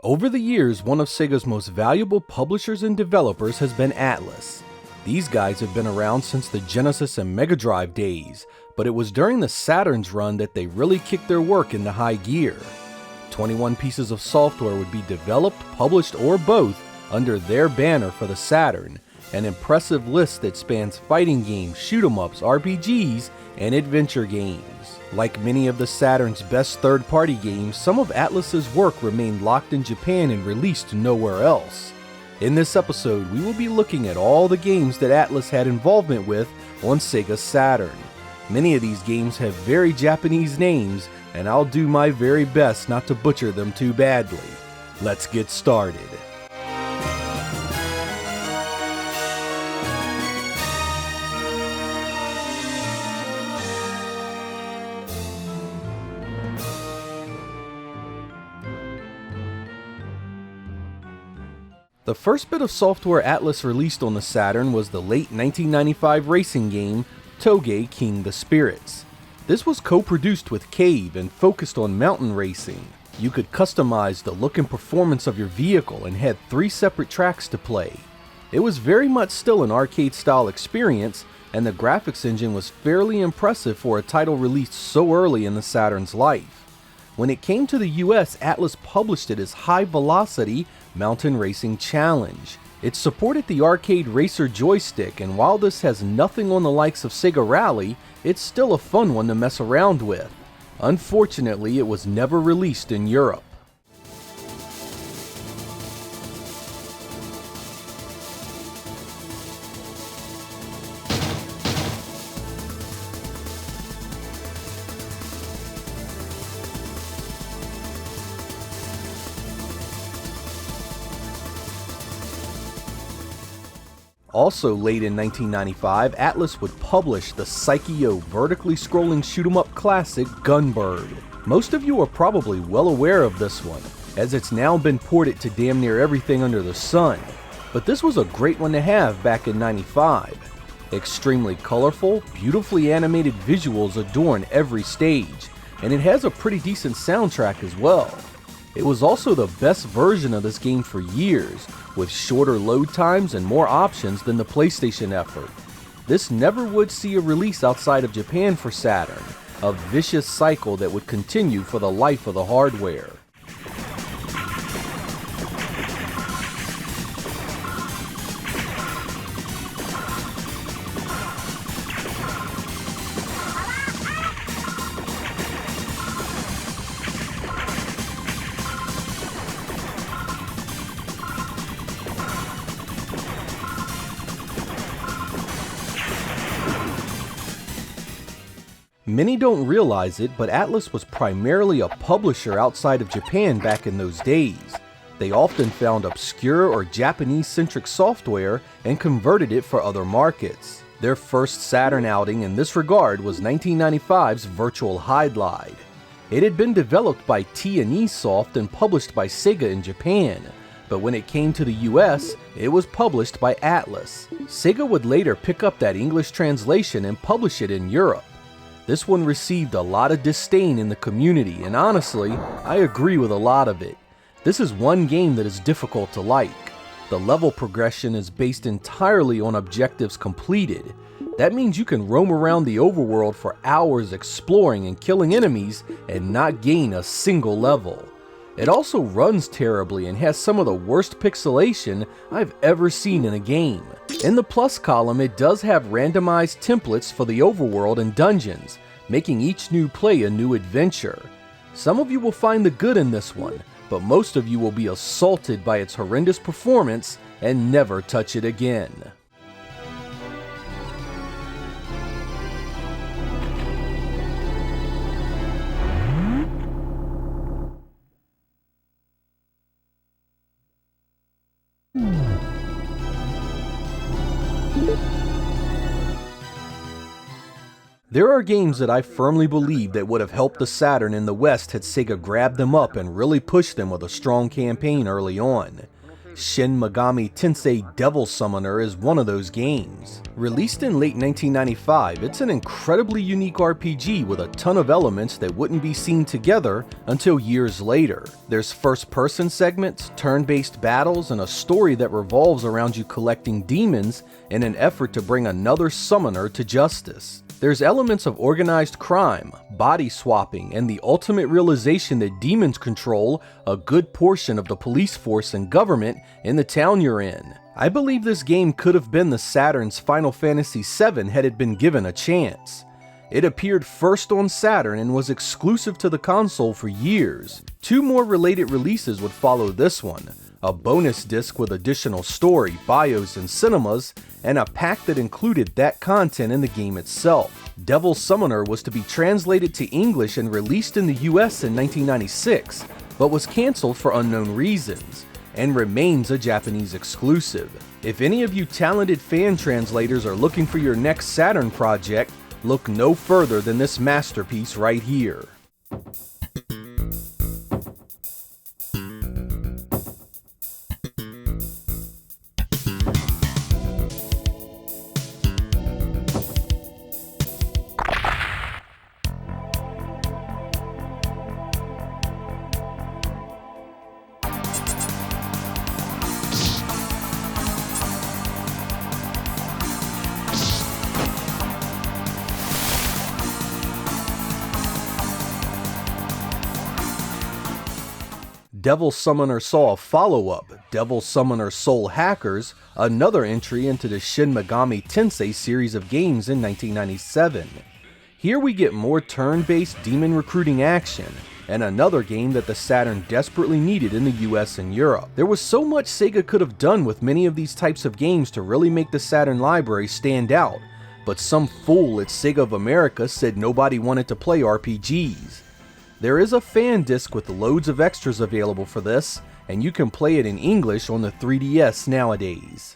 Over the years, one of Sega's most valuable publishers and developers has been Atlus. These guys have been around since the Genesis and Mega Drive days, but it was during the Saturn's run that they really kicked their work into high gear. 21 pieces of software would be developed, published, or both under their banner for the Saturn, an impressive list that spans fighting games, shoot-'em-ups, RPGs, and adventure games. Like many of the Saturn's best third-party games, some of Atlus's work remained locked in Japan and released nowhere else. In this episode, we will be looking at all the games that Atlus had involvement with on Sega Saturn. Many of these games have very Japanese names, and I'll do my very best not to butcher them too badly. Let's get started. The first bit of software Atlus released on the Saturn was the late 1995 racing game, Toge King the Spirits. This was co-produced with Cave and focused on mountain racing. You could customize the look and performance of your vehicle and had 3 separate tracks to play. It was very much still an arcade-style experience, and the graphics engine was fairly impressive for a title released so early in the Saturn's life. When it came to the US, Atlus published it as High Velocity Mountain Racing Challenge. It supported the arcade racer joystick, and while this has nothing on the likes of Sega Rally, it's still a fun one to mess around with. Unfortunately, it was never released in Europe. Also late in 1995, Atlus would publish the Psyche-O vertically scrolling shoot-'em-up classic Gunbird. Most of you are probably well aware of this one, as it's now been ported to damn near everything under the sun. But this was a great one to have back in '95. Extremely colorful, beautifully animated visuals adorn every stage, and it has a pretty decent soundtrack as well. It was also the best version of this game for years, with shorter load times and more options than the PlayStation effort. This never would see a release outside of Japan for Saturn, a vicious cycle that would continue for the life of the hardware. Many don't realize it, but Atlus was primarily a publisher outside of Japan back in those days. They often found obscure or Japanese-centric software and converted it for other markets. Their first Saturn outing in this regard was 1995's Virtual Hydlide. It had been developed by T&E Soft and published by Sega in Japan, but when it came to the US, it was published by Atlus. Sega would later pick up that English translation and publish it in Europe. This one received a lot of disdain in the community, and honestly, I agree with a lot of it. This is one game that is difficult to like. The level progression is based entirely on objectives completed. That means you can roam around the overworld for hours exploring and killing enemies and not gain a single level. It also runs terribly and has some of the worst pixelation I've ever seen in a game. In the plus column, it does have randomized templates for the overworld and dungeons, making each new play a new adventure. Some of you will find the good in this one, but most of you will be assaulted by its horrendous performance and never touch it again. There are games that I firmly believe that would have helped the Saturn in the West had Sega grabbed them up and really pushed them with a strong campaign early on. Shin Megami Tensei Devil Summoner is one of those games. Released in late 1995, it's an incredibly unique RPG with a ton of elements that wouldn't be seen together until years later. There's first-person segments, turn-based battles, and a story that revolves around you collecting demons in an effort to bring another summoner to justice. There's elements of organized crime, body swapping, and the ultimate realization that demons control a good portion of the police force and government in the town you're in. I believe this game could have been the Saturn's Final Fantasy VII had it been given a chance. It appeared first on Saturn and was exclusive to the console for years. 2 more related releases would follow this one, a bonus disc with additional story, bios, and cinemas, and a pack that included that content in the game itself. Devil Summoner was to be translated to English and released in the US in 1996, but was cancelled for unknown reasons, and remains a Japanese exclusive. If any of you talented fan translators are looking for your next Saturn project, look no further than this masterpiece right here. Devil Summoner saw a follow-up, Devil Summoner Soul Hackers, another entry into the Shin Megami Tensei series of games in 1997. Here we get more turn-based demon recruiting action, and another game that the Saturn desperately needed in the US and Europe. There was so much Sega could have done with many of these types of games to really make the Saturn library stand out, but some fool at Sega of America said nobody wanted to play RPGs. There is a fan disc with loads of extras available for this, and you can play it in English on the 3DS nowadays.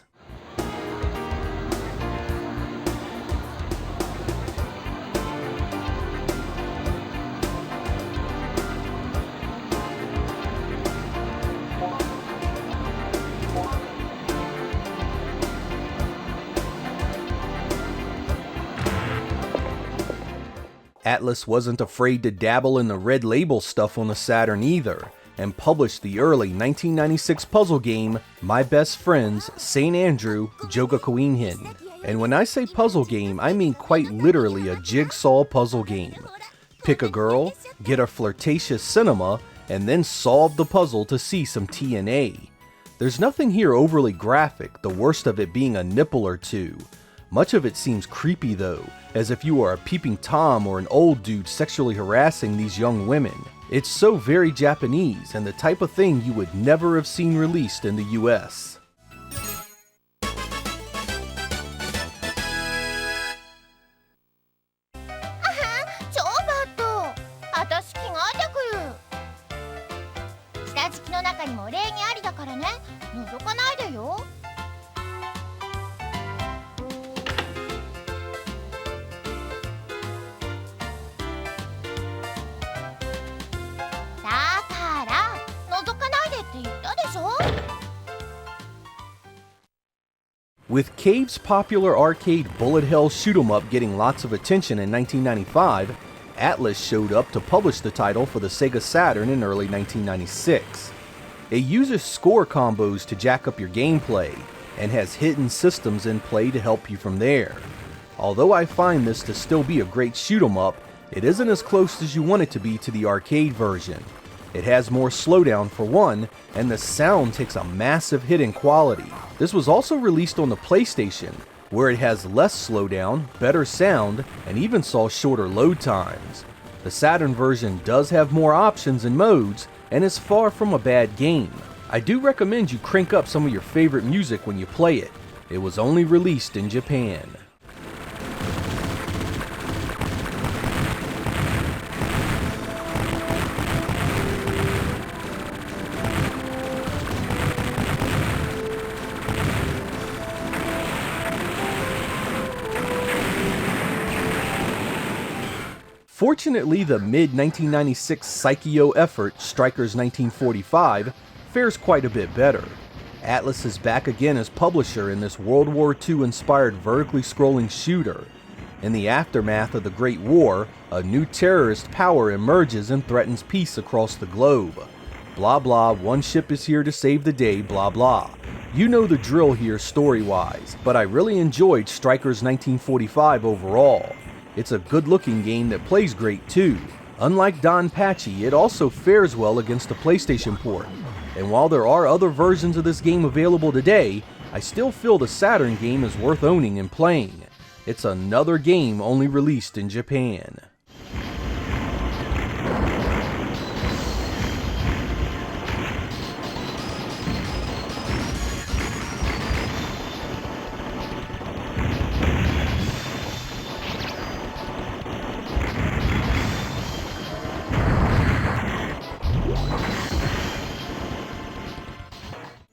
Atlus wasn't afraid to dabble in the red label stuff on the Saturn either, and published the early 1996 puzzle game, My Best Friend's St. Andrew Jogakuinhin. And when I say puzzle game, I mean quite literally a jigsaw puzzle game. Pick a girl, get a flirtatious cinema, and then solve the puzzle to see some TNA. There's nothing here overly graphic, the worst of it being a nipple or two. Much of it seems creepy though, as if you are a peeping Tom or an old dude sexually harassing these young women. It's so very Japanese, and the type of thing you would never have seen released in the US. With Cave's popular arcade bullet hell shoot 'em up getting lots of attention in 1995, Atlus showed up to publish the title for the Sega Saturn in early 1996. It uses score combos to jack up your gameplay, and has hidden systems in play to help you from there. Although I find this to still be a great shoot 'em up, it isn't as close as you want it to be to the arcade version. It has more slowdown for one, and the sound takes a massive hit in quality. This was also released on the PlayStation, where it has less slowdown, better sound, and even saw shorter load times. The Saturn version does have more options and modes, and is far from a bad game. I do recommend you crank up some of your favorite music when you play it. It was only released in Japan. Fortunately, the mid-1996 Psycheo effort, Strikers 1945, fares quite a bit better. Atlus is back again as publisher in this World War II inspired vertically scrolling shooter. In the aftermath of the Great War, a new terrorist power emerges and threatens peace across the globe. Blah blah, one ship is here to save the day, blah blah. You know the drill here story-wise, but I really enjoyed Strikers 1945 overall. It's a good-looking game that plays great too. Unlike Don Pachi, it also fares well against a PlayStation port. And while there are other versions of this game available today, I still feel the Saturn game is worth owning and playing. It's another game only released in Japan.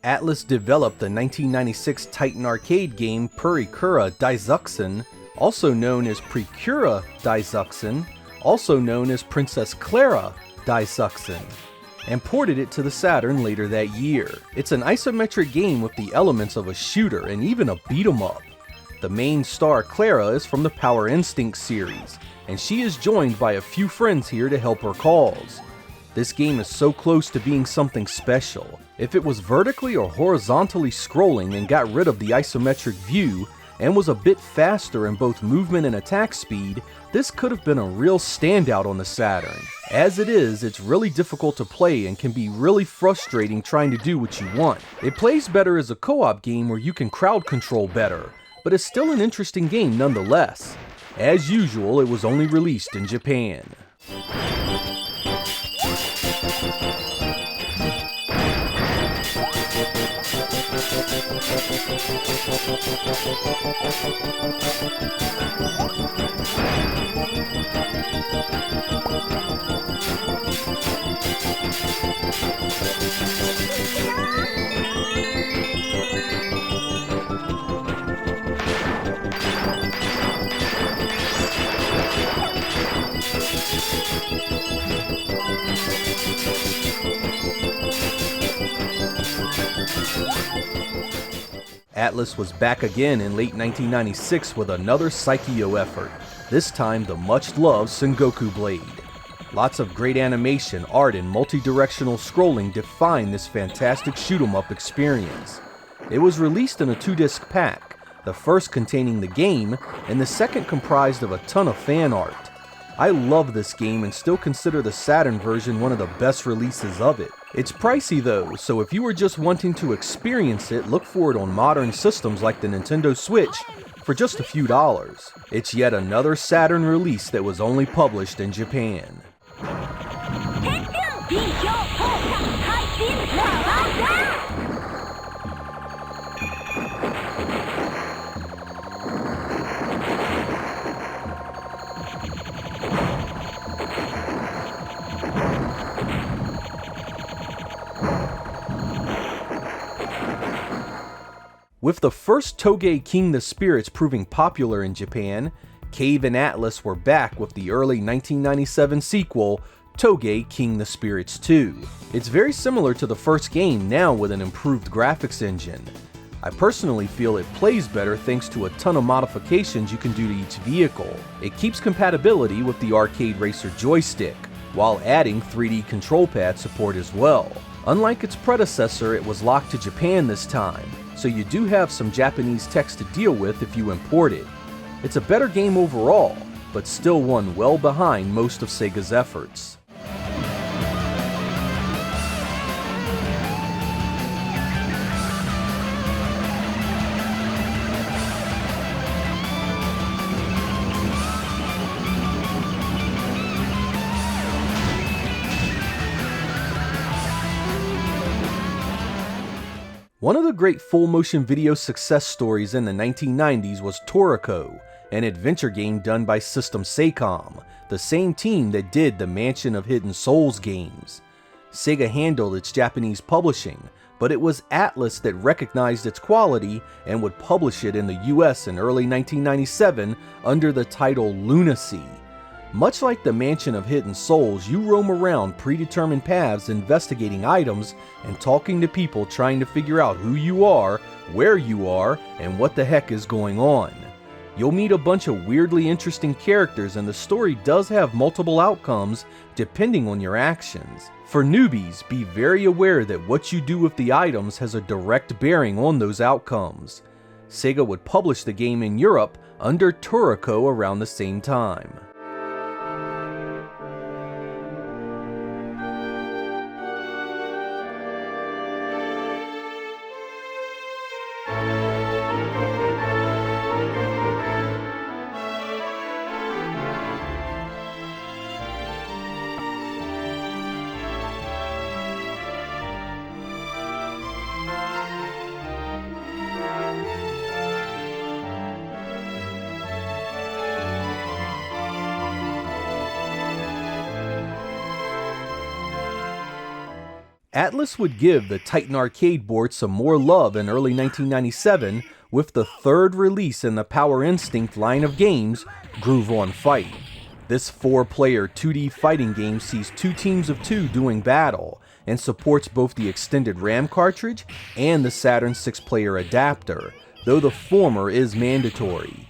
Atlus developed the 1996 Titan arcade game Purikura Disuksen, also known as Purikura Disuksen, also known as Princess Clara Disuksen, and ported it to the Saturn later that year. It's an isometric game with the elements of a shooter and even a beat-em-up. The main star Clara is from the Power Instinct series, and she is joined by a few friends here to help her cause. This game is so close to being something special. If it was vertically or horizontally scrolling and got rid of the isometric view, and was a bit faster in both movement and attack speed, this could have been a real standout on the Saturn. As it is, it's really difficult to play and can be really frustrating trying to do what you want. It plays better as a co-op game where you can crowd control better, but it's still an interesting game nonetheless. As usual, it was only released in Japan. Atlus was back again in late 1996 with another Psycheo effort, this time the much-loved Sengoku Blade. Lots of great animation, art, and multi-directional scrolling define this fantastic shoot-'em-up experience. It was released in a 2-disc pack, the first containing the game, and the second comprised of a ton of fan art. I love this game and still consider the Saturn version one of the best releases of it. It's pricey though, so if you were just wanting to experience it, look for it on modern systems like the Nintendo Switch for just a few dollars. It's yet another Saturn release that was only published in Japan. With the first Toge King the Spirits proving popular in Japan, Cave and Atlus were back with the early 1997 sequel, Toge King the Spirits 2. It's very similar to the first game now with an improved graphics engine. I personally feel it plays better thanks to a ton of modifications you can do to each vehicle. It keeps compatibility with the arcade racer joystick, while adding 3D control pad support as well. Unlike its predecessor, it was locked to Japan this time, so you do have some Japanese text to deal with if you import it. It's a better game overall, but still one well behind most of Sega's efforts. One of the great full-motion video success stories in the 1990s was Toriko, an adventure game done by System Seicom, the same team that did the Mansion of Hidden Souls games. Sega handled its Japanese publishing, but it was Atlus that recognized its quality and would publish it in the US in early 1997 under the title Lunacy. Much like the Mansion of Hidden Souls, you roam around predetermined paths investigating items and talking to people trying to figure out who you are, where you are, and what the heck is going on. You'll meet a bunch of weirdly interesting characters, and the story does have multiple outcomes depending on your actions. For newbies, be very aware that what you do with the items has a direct bearing on those outcomes. Sega would publish the game in Europe under Toriko around the same time. Atlus would give the Titan arcade board some more love in early 1997 with the third release in the Power Instinct line of games, Groove on Fight. This 4-player 2D fighting game sees 2 teams of 2 doing battle, and supports both the extended RAM cartridge and the Saturn 6-player adapter, though the former is mandatory.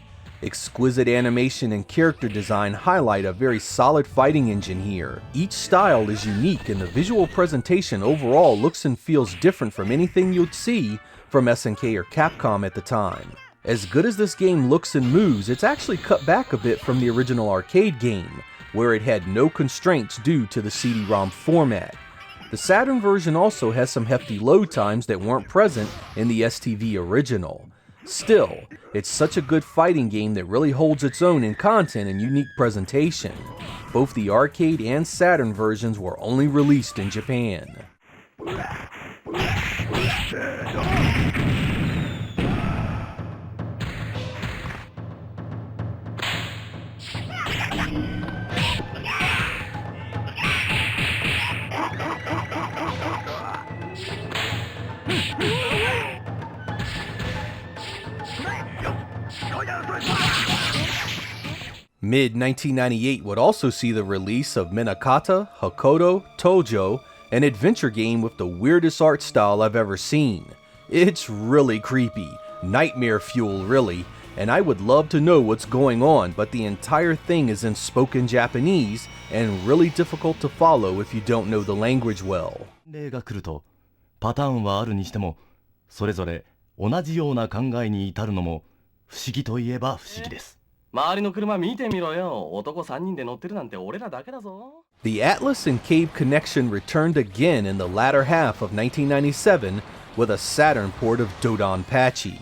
Exquisite animation and character design highlight a very solid fighting engine here. Each style is unique, and the visual presentation overall looks and feels different from anything you'd see from SNK or Capcom at the time. As good as this game looks and moves, it's actually cut back a bit from the original arcade game, where it had no constraints due to the CD-ROM format. The Saturn version also has some hefty load times that weren't present in the STV original. Still, it's such a good fighting game that really holds its own in content and unique presentation. Both the arcade and Saturn versions were only released in Japan. Mid-1998 would also see the release of Minakata, Hakodo, Tojo, an adventure game with the weirdest art style I've ever seen. It's really creepy, nightmare fuel really, and I would love to know what's going on, but the entire thing is in spoken Japanese and really difficult to follow if you don't know the language well. 例が来るとパターンはあるにしてもそれぞれ同じような考えに至るのも不思議といえば不思議です。周りの車見てみろよ。男3人で乗ってるなんて俺らだけだぞ。The Atlus and Cave connection returned again in the latter half of 1997 with a Saturn port of Dodonpachi.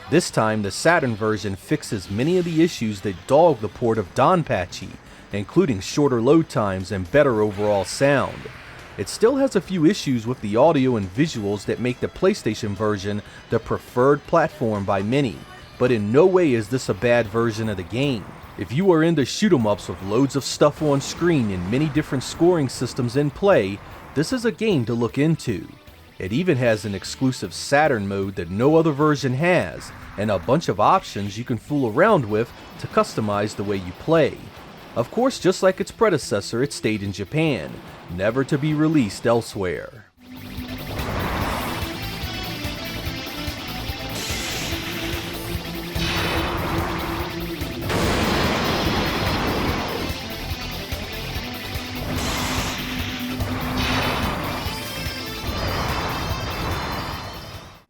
This time, the Saturn version fixes many of the issues that dogged the port of Donpachi, including shorter load times and better overall sound. It still has a few issues with the audio and visuals that make the PlayStation version the preferred platform by many, but in no way is this a bad version of the game. If you are into shoot-'em-ups with loads of stuff on screen and many different scoring systems in play, this is a game to look into. It even has an exclusive Saturn mode that no other version has, and a bunch of options you can fool around with to customize the way you play. Of course, just like its predecessor, it stayed in Japan, never to be released elsewhere.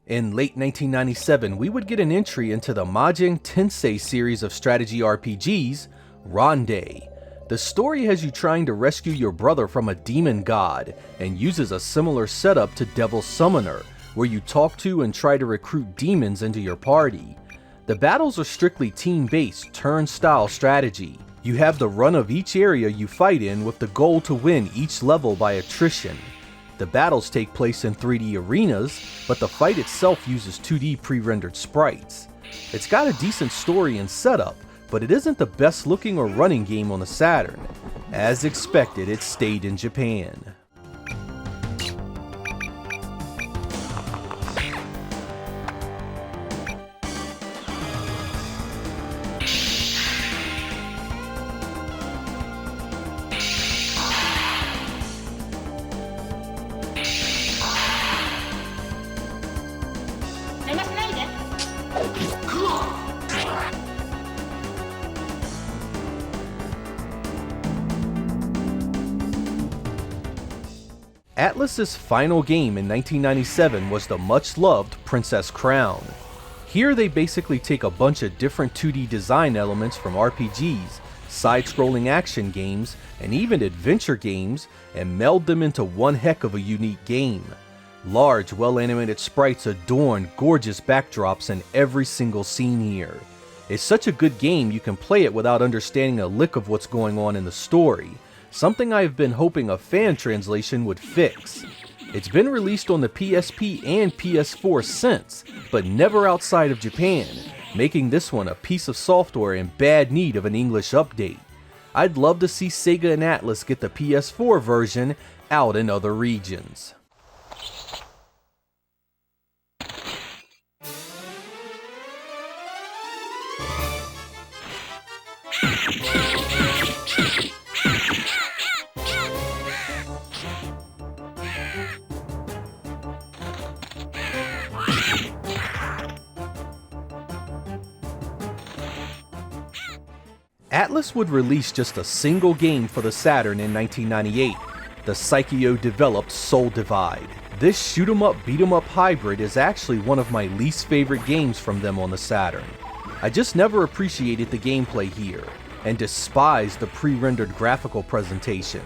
In late 1997, we would get an entry into the Mahjong Tensei series of strategy RPGs, Ronindae. The story has you trying to rescue your brother from a demon god, and uses a similar setup to Devil's Summoner, where you talk to and try to recruit demons into your party. The battles are strictly team-based, turn-style strategy. You have the run of each area you fight in with the goal to win each level by attrition. The battles take place in 3D arenas, but the fight itself uses 2D pre-rendered sprites. It's got a decent story and setup, but it isn't the best looking or running game on the Saturn. As expected, it stayed in Japan. Atlus's final game in 1997 was the much-loved Princess Crown. Here they basically take a bunch of different 2D design elements from RPGs, side-scrolling action games, and even adventure games, and meld them into one heck of a unique game. Large, well-animated sprites adorn gorgeous backdrops in every single scene here. It's such a good game you can play it without understanding a lick of what's going on in the story, something I've been hoping a fan translation would fix. It's been released on the PSP and PS4 since, but never outside of Japan, making this one a piece of software in bad need of an English update. I'd love to see Sega and Atlus get the PS4 version out in other regions. Atlus would release just a single game for the Saturn in 1998, the Psycho-developed Soul Divide. This shoot-'em-up, beat-'em-up hybrid is actually one of my least favorite games from them on the Saturn. I just never appreciated the gameplay here, and despised the pre-rendered graphical presentation.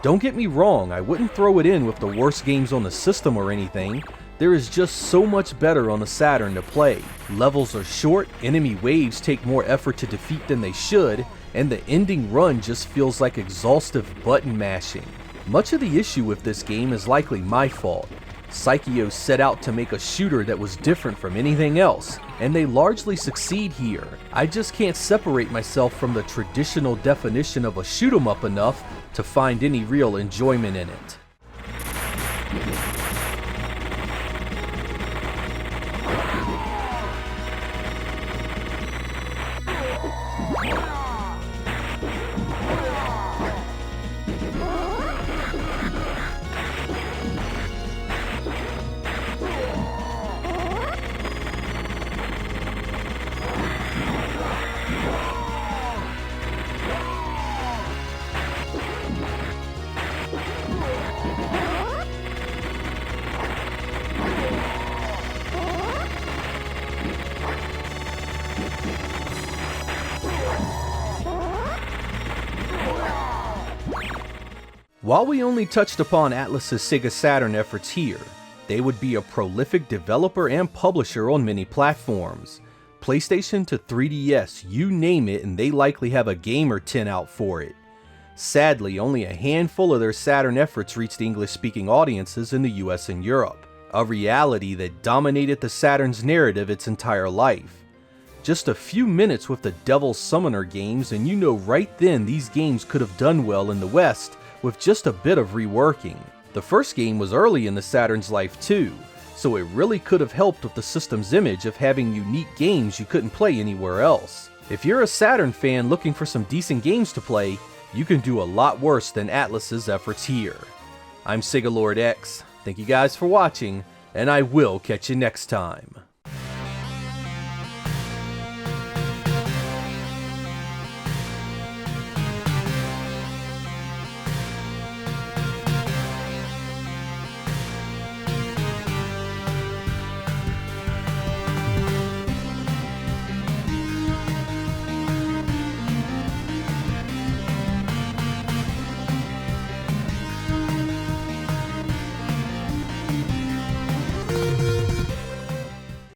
Don't get me wrong, I wouldn't throw it in with the worst games on the system or anything. There is just so much better on the Saturn to play. Levels are short, enemy waves take more effort to defeat than they should, and the ending run just feels like exhaustive button mashing. Much of the issue with this game is likely my fault. Psycho set out to make a shooter that was different from anything else, and they largely succeed here. I just can't separate myself from the traditional definition of a shoot-'em-up enough to find any real enjoyment in it. While we only touched upon Atlus's Sega Saturn efforts here, they would be a prolific developer and publisher on many platforms. PlayStation to 3DS, you name it, and they likely have a game or 10 out for it. Sadly, only a handful of their Saturn efforts reached English-speaking audiences in the US and Europe, a reality that dominated the Saturn's narrative its entire life. Just a few minutes with the Devil's Summoner games and you know right then these games could have done well in the West with just a bit of reworking. The first game was early in the Saturn's life too, so it really could have helped with the system's image of having unique games you couldn't play anywhere else. If you're a Saturn fan looking for some decent games to play, you can do a lot worse than Atlus's efforts here. I'm Sega Lord X, thank you guys for watching, and I will catch you next time.